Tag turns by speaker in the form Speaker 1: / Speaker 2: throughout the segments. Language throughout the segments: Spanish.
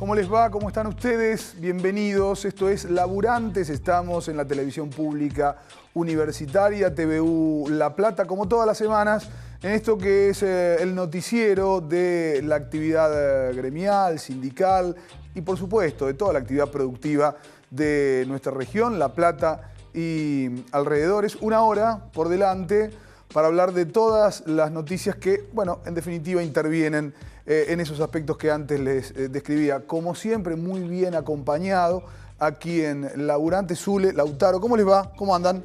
Speaker 1: ¿Cómo les va? ¿Cómo están ustedes? Bienvenidos. Esto es Laburantes. Estamos en la televisión pública universitaria, TVU La Plata, como todas las semanas, en esto que es el noticiero de la actividad gremial, sindical y, por supuesto, de toda la actividad productiva de nuestra región, La Plata y alrededores. Una hora por delante para hablar de todas las noticias que, bueno, en definitiva intervienen en esos aspectos que antes les describía. Como siempre, muy bien acompañado aquí en Laburantes. Zule, Lautaro, ¿cómo les va? ¿Cómo andan?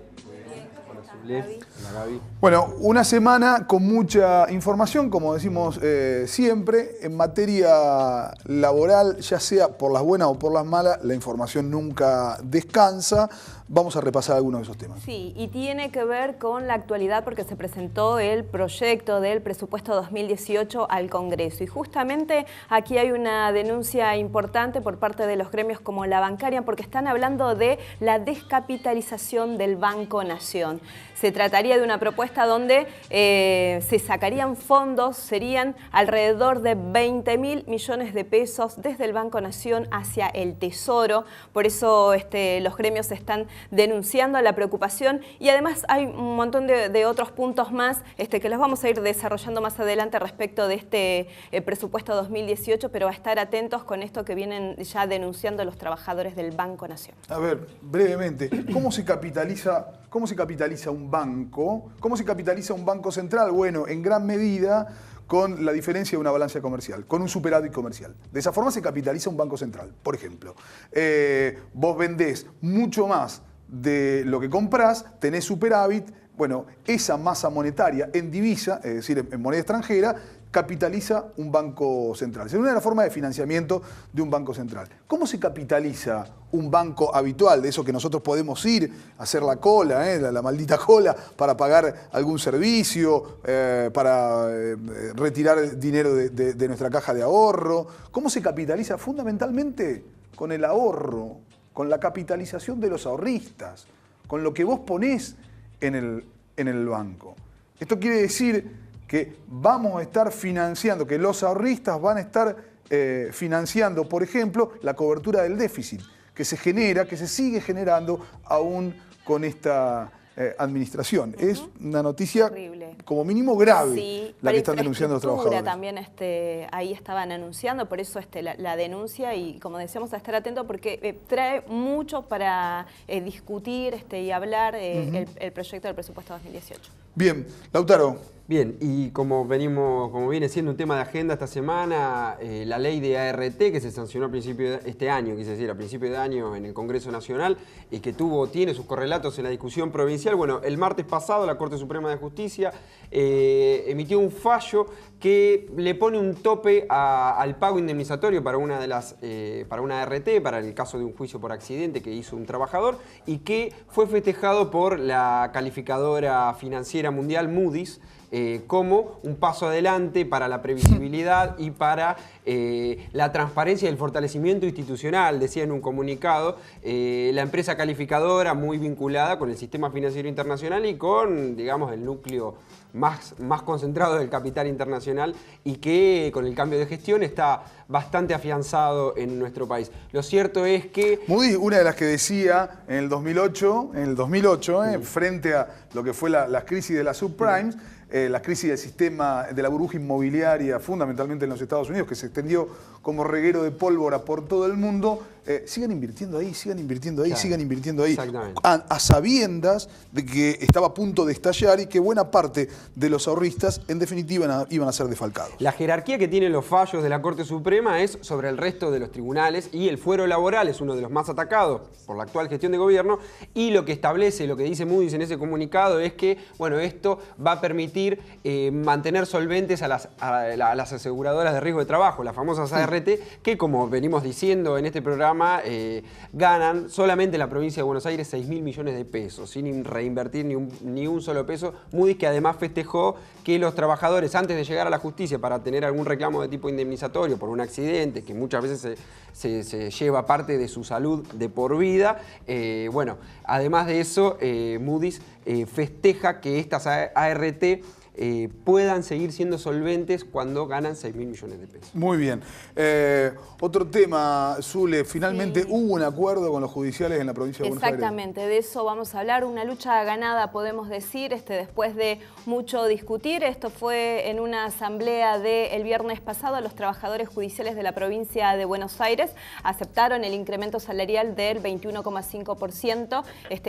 Speaker 2: Hola, Gaby.
Speaker 1: Bueno, una semana con mucha información, como decimos siempre, en materia laboral, ya sea por las buenas o por las malas, la información nunca descansa. Vamos a repasar algunos de esos temas.
Speaker 3: Sí, y tiene que ver con la actualidad porque se presentó el proyecto del presupuesto 2018 al Congreso. Y justamente aquí hay una denuncia importante por parte de los gremios como la bancaria, porque están hablando de la descapitalización del Banco Nación. Se trataría de una propuesta donde se sacarían fondos, serían alrededor de 20.000 millones de pesos desde el Banco Nación hacia el Tesoro. Por eso los gremios están denunciando la preocupación y además hay un montón de otros puntos más que los vamos a ir desarrollando más adelante respecto de este presupuesto 2018, pero a estar atentos con esto que vienen ya denunciando los trabajadores del Banco Nación.
Speaker 1: A ver, brevemente, ¿cómo se capitaliza un banco? ¿Cómo se capitaliza un banco central? Bueno, en gran medida con la diferencia de una balanza comercial, con un superávit comercial. De esa forma se capitaliza un banco central. Por ejemplo, vos vendés mucho más de lo que comprás, tenés superávit, bueno, esa masa monetaria en divisa, es decir, en moneda extranjera, capitaliza un banco central. Es una de las formas de financiamiento de un banco central. ¿Cómo se capitaliza un banco habitual, de eso que nosotros podemos ir a hacer la cola, la maldita cola, para pagar algún servicio, para retirar dinero de nuestra caja de ahorro? ¿Cómo se capitaliza? Fundamentalmente con el ahorro, con la capitalización de los ahorristas, con lo que vos ponés en el banco. Esto quiere decir que vamos a estar financiando, que los ahorristas van a estar financiando, por ejemplo, la cobertura del déficit que se genera, que se sigue generando aún con esta administración. Es una noticia
Speaker 3: horrible,
Speaker 1: como mínimo grave,
Speaker 3: sí,
Speaker 1: la que están denunciando los trabajadores.
Speaker 3: También ahí estaban anunciando, por eso la denuncia y como decíamos a estar atento porque trae mucho para discutir y hablar el proyecto del presupuesto 2018.
Speaker 1: Bien, Lautaro.
Speaker 2: Bien, y como viene siendo un tema de agenda esta semana, la ley de ART que se sancionó a principio de este año, quise decir, a principio de año en el Congreso Nacional y que tiene sus correlatos en la discusión provincial. Bueno, el martes pasado la Corte Suprema de Justicia emitió un fallo que le pone un tope al pago indemnizatorio para una ART, para el caso de un juicio por accidente que hizo un trabajador y que fue festejado por la calificadora financiera mundial Moody's como un paso adelante para la previsibilidad y para la transparencia y el fortalecimiento institucional, decía en un comunicado, la empresa calificadora muy vinculada con el sistema financiero internacional y con, digamos, el núcleo más concentrado del capital internacional y que con el cambio de gestión está bastante afianzado en nuestro país. Lo cierto es que
Speaker 1: Moody's, una de las que decía en el 2008, frente a lo que fue la crisis de las subprimes, la crisis del sistema de la burbuja inmobiliaria, fundamentalmente en los Estados Unidos, que se extendió como reguero de pólvora por todo el mundo, sigan invirtiendo ahí, claro, sigan invirtiendo ahí, a sabiendas de que estaba a punto de estallar y que buena parte de los ahorristas, en definitiva, iban a ser defalcados.
Speaker 2: La jerarquía que tienen los fallos de la Corte Suprema es sobre el resto de los tribunales y el fuero laboral es uno de los más atacados por la actual gestión de gobierno y lo que establece, lo que dice Moody's en ese comunicado es que, bueno, esto va a permitir mantener solventes a las aseguradoras de riesgo de trabajo, las famosas ART, que como venimos diciendo en este programa, ganan solamente en la provincia de Buenos Aires 6.000 millones de pesos, sin reinvertir ni un solo peso. Moody's, que además festejó que los trabajadores, antes de llegar a la justicia para tener algún reclamo de tipo indemnizatorio por un accidente, que muchas veces se lleva parte de su salud de por vida, bueno, además de eso, Moody's festeja que estas ART puedan seguir siendo solventes cuando ganan 6.000 millones de pesos.
Speaker 1: Muy bien. Otro tema, Zule, finalmente hubo un acuerdo con los judiciales en la provincia de Buenos Aires.
Speaker 3: Exactamente, de eso vamos a hablar. Una lucha ganada, podemos decir, después de mucho discutir. Esto fue en una asamblea del viernes pasado. Los trabajadores judiciales de la provincia de Buenos Aires aceptaron el incremento salarial del 21,5%,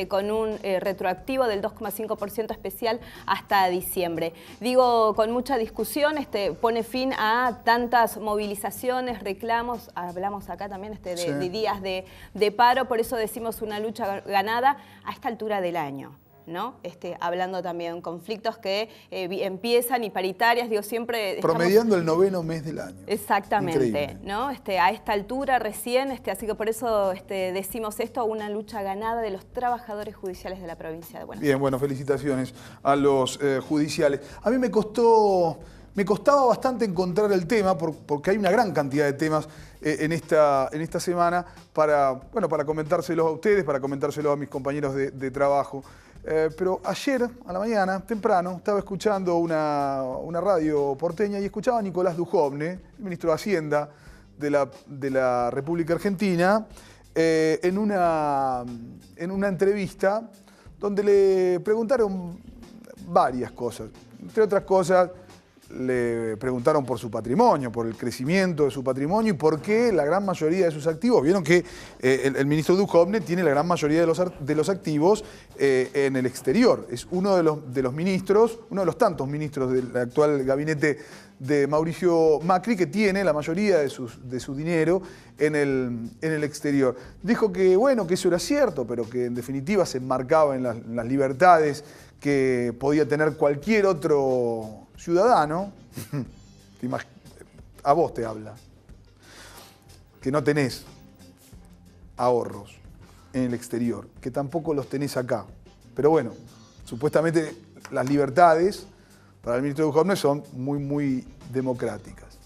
Speaker 3: con un retroactivo del 2,5% especial hasta diciembre. Digo, con mucha discusión, pone fin a tantas movilizaciones, reclamos, hablamos acá también de días de paro, por eso decimos una lucha ganada a esta altura del año, ¿no? Hablando también de conflictos que empiezan y paritarias, digo, siempre...
Speaker 1: Promediando el 9º mes del año.
Speaker 3: Exactamente,
Speaker 1: increíble,
Speaker 3: ¿no? A esta altura recién, así que por eso decimos esto, una lucha ganada de los trabajadores judiciales de la provincia de Buenos Aires.
Speaker 1: Bien, bueno, felicitaciones a los judiciales. A mí me costaba bastante encontrar el tema, porque hay una gran cantidad de temas en esta semana para comentárselos a ustedes, para comentárselos a mis compañeros de trabajo. Pero ayer, a la mañana, temprano, estaba escuchando una radio porteña y escuchaba a Nicolás Dujovne, el ministro de Hacienda de la República Argentina, en una entrevista donde le preguntaron varias cosas. Entre otras cosas, le preguntaron por su patrimonio, por el crecimiento de su patrimonio y por qué la gran mayoría de sus activos. Vieron que el ministro Dujovne tiene la gran mayoría de los activos en el exterior. Es uno de los ministros, uno de los tantos ministros del actual gabinete de Mauricio Macri que tiene la mayoría de su dinero en el exterior. Dijo que, bueno, que eso era cierto, pero que en definitiva se enmarcaba en las libertades que podía tener cualquier otro ciudadano. A vos te habla, que no tenés ahorros en el exterior, que tampoco los tenés acá. Pero bueno, supuestamente las libertades para el ministro Dujovne son muy, muy democráticas.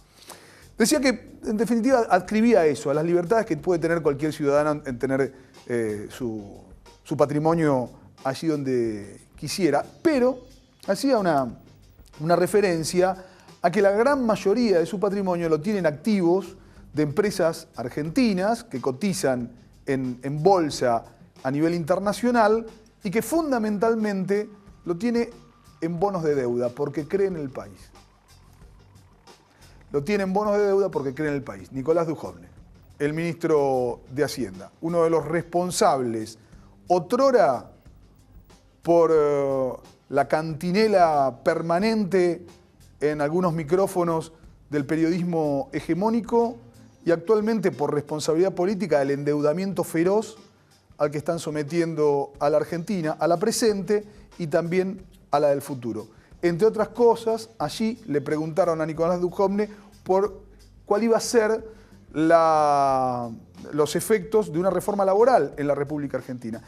Speaker 1: Decía que, en definitiva, adscribía eso, a las libertades que puede tener cualquier ciudadano en tener su patrimonio allí donde quisiera, pero hacía una referencia a que la gran mayoría de su patrimonio lo tienen activos de empresas argentinas que cotizan en bolsa a nivel internacional y que fundamentalmente lo tiene en bonos de deuda porque cree en el país. Lo tiene en bonos de deuda porque cree en el país. Nicolás Dujovne, el ministro de Hacienda, uno de los responsables, otrora por la cantinela permanente en algunos micrófonos del periodismo hegemónico y actualmente por responsabilidad política del endeudamiento feroz al que están sometiendo a la Argentina, a la presente y también a la del futuro. Entre otras cosas, allí le preguntaron a Nicolás Dujovne por cuál iba a ser los efectos de una reforma laboral en la República Argentina.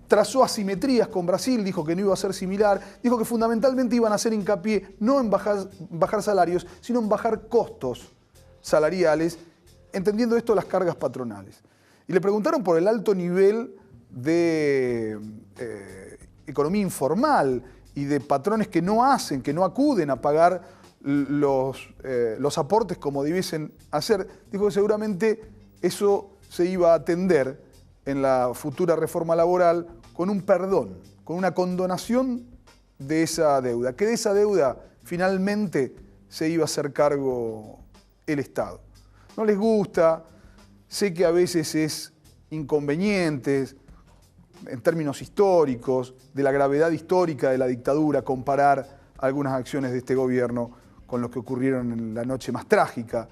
Speaker 1: Trazó asimetrías con Brasil, dijo que no iba a ser similar, dijo que fundamentalmente iban a hacer hincapié no en bajar salarios, sino en bajar costos salariales, entendiendo esto las cargas patronales. Y le preguntaron por el alto nivel de economía informal y de patrones que no acuden a pagar los aportes como debiesen hacer. Dijo que seguramente eso se iba a atender en la futura reforma laboral con un perdón, con una condonación de esa deuda, que de esa deuda finalmente se iba a hacer cargo el Estado. No les gusta, sé que a veces es inconveniente, en términos históricos, de la gravedad histórica de la dictadura, comparar algunas acciones de este gobierno con lo que ocurrieron en la noche más trágica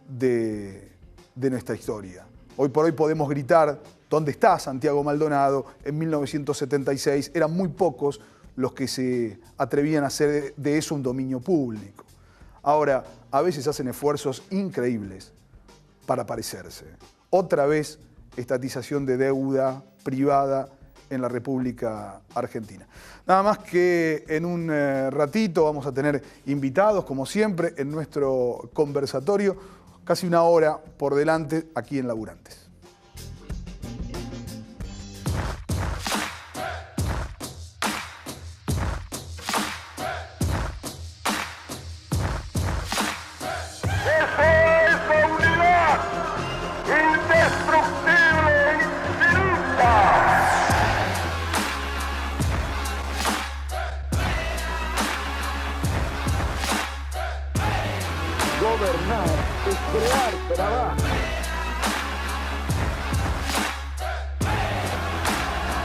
Speaker 1: de nuestra historia. Hoy por hoy podemos gritar, ¿dónde está Santiago Maldonado? En 1976 eran muy pocos los que se atrevían a hacer de eso un dominio público. Ahora, a veces hacen esfuerzos increíbles para parecerse. Otra vez, estatización de deuda privada en la República Argentina. Nada más que en un ratito vamos a tener invitados, como siempre, en nuestro conversatorio. Casi una hora por delante aquí en Laburantes.
Speaker 4: Gobernar es crear trabajo.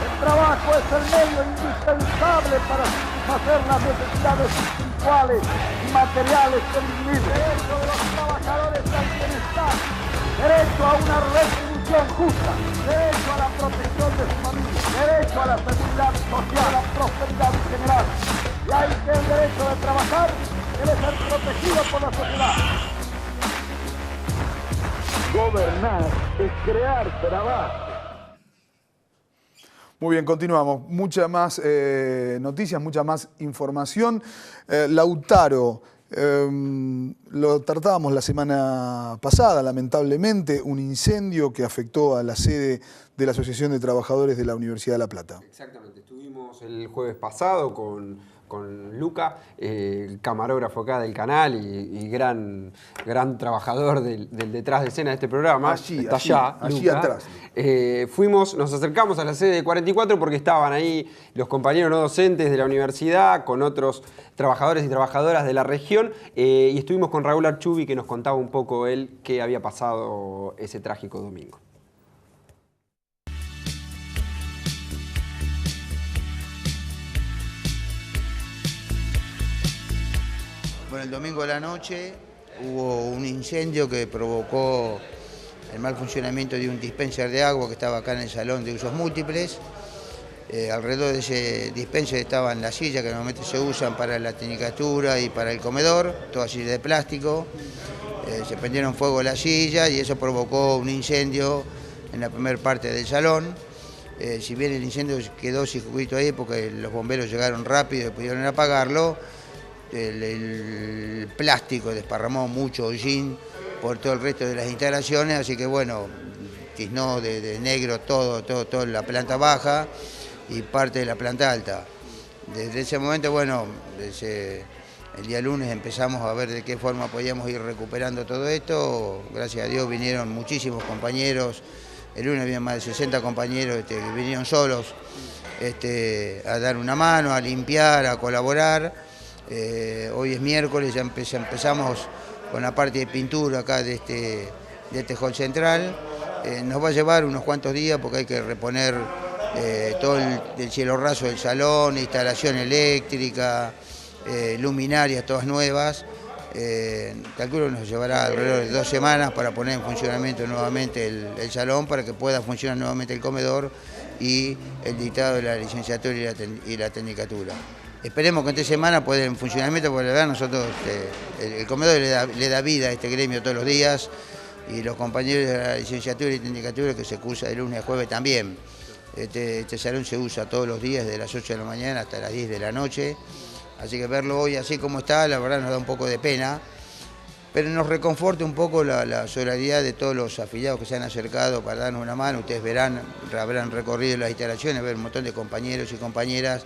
Speaker 4: El trabajo es el medio indispensable para satisfacer las necesidades espirituales y materiales del individuo. Derecho de los trabajadores al bienestar, derecho a una retribución justa, derecho a la protección de su familia, derecho a la seguridad social, a la prosperidad general. Y hay que el derecho de trabajar debe ser protegido por la sociedad. Gobernar es crear trabajo.
Speaker 1: Muy bien, continuamos. Mucha más noticias, mucha más información. Lautaro, lo tratábamos la semana pasada, lamentablemente, un incendio que afectó a la sede de la Asociación de Trabajadores de la Universidad de La Plata.
Speaker 2: Exactamente, estuvimos el jueves pasado con Luca, el camarógrafo acá del canal y gran trabajador del detrás de escena de este programa.
Speaker 1: Allí atrás.
Speaker 2: Nos acercamos a la sede de 44 porque estaban ahí los compañeros no docentes de la universidad con otros trabajadores y trabajadoras de la región y estuvimos con Raúl Archubi que nos contaba un poco él qué había pasado ese trágico domingo.
Speaker 5: Bueno, el domingo de la noche hubo un incendio que provocó el mal funcionamiento de un dispenser de agua que estaba acá en el salón de usos múltiples. Alrededor de ese dispenser estaban las sillas que normalmente se usan para la tecnicatura y para el comedor, todas sillas de plástico. Se prendieron fuego las sillas y eso provocó un incendio en la primera parte del salón. Si bien el incendio quedó circuito ahí porque los bomberos llegaron rápido y pudieron apagarlo, el plástico desparramó mucho hollín por todo el resto de las instalaciones, así que bueno, tiznó de negro toda la planta baja y parte de la planta alta. Desde ese momento, bueno, desde el día lunes empezamos a ver de qué forma podíamos ir recuperando todo esto. Gracias a Dios vinieron muchísimos compañeros, el lunes había más de 60 compañeros que vinieron solos a dar una mano, a limpiar, a colaborar. Hoy es miércoles, ya empezamos con la parte de pintura acá de este hall central. Nos va a llevar unos cuantos días porque hay que reponer todo el cielo raso del salón, instalación eléctrica, luminarias todas nuevas. Calculo que nos llevará alrededor de 2 semanas para poner en funcionamiento nuevamente el salón para que pueda funcionar nuevamente el comedor y el dictado de la licenciatura y la tecnicatura. Esperemos que en 3 semanas pueda en funcionamiento, porque la verdad nosotros, el comedor le da vida a este gremio todos los días y los compañeros de la licenciatura y tecnicatura que se cursa de lunes a jueves también. Este salón se usa todos los días desde las 8 de la mañana hasta las 10 de la noche, así que verlo hoy así como está, la verdad nos da un poco de pena, pero nos reconforta un poco la solidaridad de todos los afiliados que se han acercado para darnos una mano. Ustedes habrán recorrido las instalaciones, ver un montón de compañeros y compañeras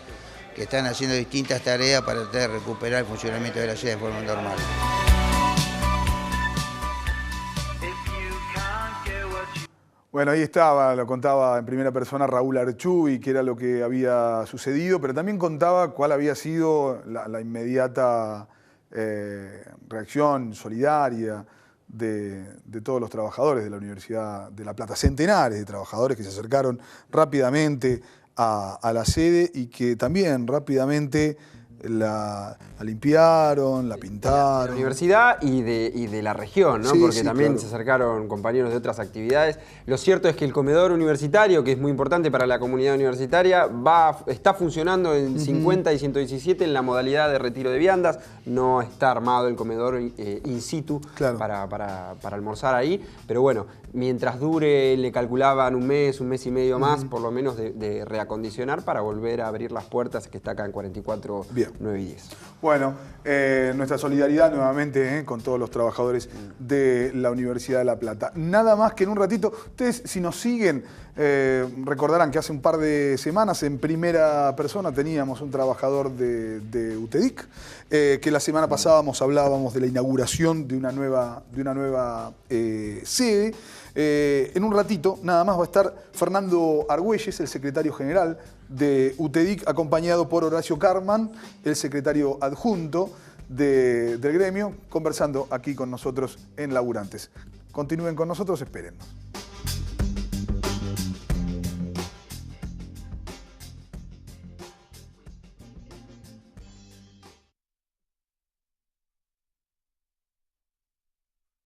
Speaker 5: que están haciendo distintas tareas para tratar de recuperar el funcionamiento de la sede de forma normal.
Speaker 1: Bueno, ahí estaba, lo contaba en primera persona Raúl Archubi, qué era lo que había sucedido, pero también contaba cuál había sido la inmediata reacción solidaria de todos los trabajadores de la Universidad de La Plata. Centenares de trabajadores que se acercaron rápidamente a la sede y que también rápidamente la limpiaron, la pintaron.
Speaker 2: De la universidad y de la región, ¿no?
Speaker 1: Sí,
Speaker 2: porque
Speaker 1: sí,
Speaker 2: también
Speaker 1: claro.
Speaker 2: se acercaron compañeros de otras actividades. Lo cierto es que el comedor universitario, que es muy importante para la comunidad universitaria, está funcionando en 50 y 117 en la modalidad de retiro de viandas. No está armado el comedor in situ, claro, para almorzar ahí. Pero bueno, mientras dure, le calculaban un mes y medio más, por lo menos de reacondicionar para volver a abrir las puertas, que está acá en 44,
Speaker 1: Bien.
Speaker 2: 9 y 10.
Speaker 1: Bueno, nuestra solidaridad nuevamente con todos los trabajadores de la Universidad de La Plata. Nada más que en un ratito, ustedes si nos siguen recordarán que hace un par de semanas en primera persona teníamos un trabajador de UTEDIC, que la semana pasada hablábamos de la inauguración de una nueva sede. En un ratito nada más va a estar Fernando Argüelles, el secretario general de UTEDIC, acompañado por Horacio Carman, el secretario adjunto. del gremio, conversando aquí con nosotros en Laburantes. Continúen con nosotros, espérennos.